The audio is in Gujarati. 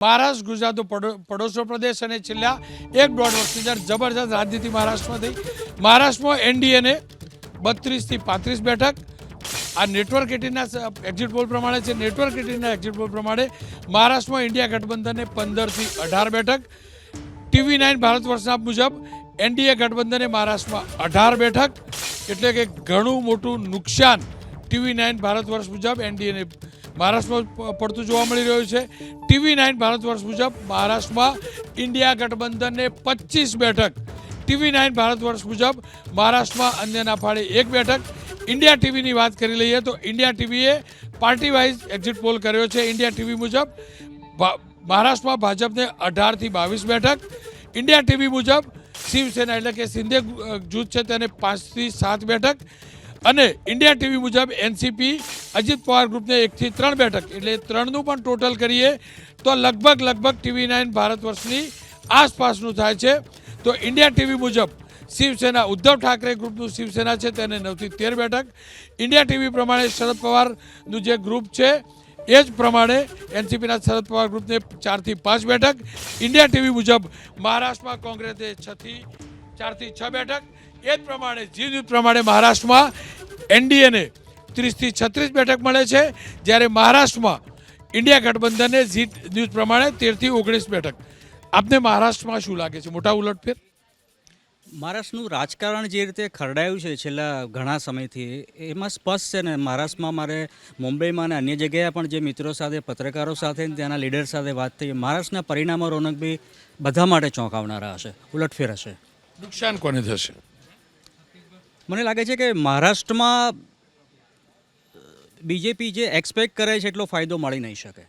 મહારાષ્ટ્ર ગુજરાત પડોશનો પ્રદેશ અને છેલ્લા 1-1.5 વર્ષની અંદર જબરજસ્ત રાજનીતિ મહારાષ્ટ્રમાં થઈ. મહારાષ્ટ્રમાં એનડીએને 32 થી 35 બેઠક. આ નેટવર્ક 18ના એક્ઝિટ પોલ પ્રમાણે છે. નેટવર્ક 18ના એક્ઝિટ પોલ પ્રમાણે મહારાષ્ટ્રમાં ઇન્ડિયા ગઠબંધનને 15 થી 18 બેઠક. TV9 ભારત વર્ષના મુજબ એનડીએ ગઠબંધને મહારાષ્ટ્રમાં 18 બેઠક, એટલે કે ઘણું મોટું નુકસાન TV9 ભારત વર્ષ મુજબ એનડીએને મહારાષ્ટ્રમાં પડતું જોવા મળી રહ્યું છે. TV9 ભારત વર્ષ મુજબ મહારાષ્ટ્રમાં ઇન્ડિયા ગઠબંધનને 25 બેઠક. TV9 ભારત વર્ષ મુજબ મહારાષ્ટ્રમાં અન્યના ફાળે 1 બેઠક. ઇન્ડિયા ટીવીની વાત કરી લઈએ તો ઇન્ડિયા ટીવીએ પાર્ટી વાઇઝ એક્ઝિટ પોલ કર્યો છે. ઇન્ડિયા ટીવી મુજબ મહારાષ્ટ્રમાં ભાજપને 18 થી 22 બેઠક. ઇન્ડિયા ટીવી મુજબ શિવસેના એટલે કે શિંદે જૂથ છે તેને 5 થી 7 બેઠક. અને ઇન્ડિયા ટીવી મુજબ એનસીપી અજીત પવાર ગ્રુપને 1 થી 3 બેઠક, એટલે 3નું પણ ટોટલ કરીએ તો લગભગ TV9 ભારત વર્ષની આસપાસનું થાય છે. તો ઇન્ડિયા ટીવી મુજબ શિવસેના ઉદ્ધવ ઠાકરે ગ્રુપનું શિવસેના છે તેને 9 થી 13 બેઠક. ઇન્ડિયા ટીવી પ્રમાણે શરદ પવારનું જે ગ્રુપ છે એ જ પ્રમાણે એનસીપીના શરદ પવાર ગ્રુપને 4 થી 5 બેઠક. ઇન્ડિયા ટીવી મુજબ મહારાષ્ટ્રમાં કોંગ્રેસે 4 થી 6 બેઠક. એ જ પ્રમાણે જી ન્યૂઝ પ્રમાણે મહારાષ્ટ્રમાં એનડીએને 30 થી 36 બેઠક મળે છે, જ્યારે મહારાષ્ટ્રમાં ઇન્ડિયા ગઠબંધનને જી ન્યૂઝ પ્રમાણે 13 થી 19 બેઠક. આપને મહારાષ્ટ્રમાં શું લાગે છે, મોટા ઉલટફેર? મહારાષ્ટ્રનું રાજકારણ જે રીતે ખરડાયું છે છેલ્લા ઘણા સમયથી, એમાં સ્પષ્ટ છે ને. મહારાષ્ટ્રમાં મારે મુંબઈમાં અને અન્ય જગ્યાએ પણ જે મિત્રો સાથે, પત્રકારો સાથે, ત્યાંના લીડર સાથે વાત થઈ. મહારાષ્ટ્રના પરિણામો રોનકભાઈ બધા માટે ચોંકાવનારા હશે, ઉલટફેર હશે. નુકસાન કોને થશે? મને લાગે છે કે મહારાષ્ટ્રમાં બીજેપી જે એક્સપેક્ટ કરે છે એટલો ફાયદો મળી નહીં શકે.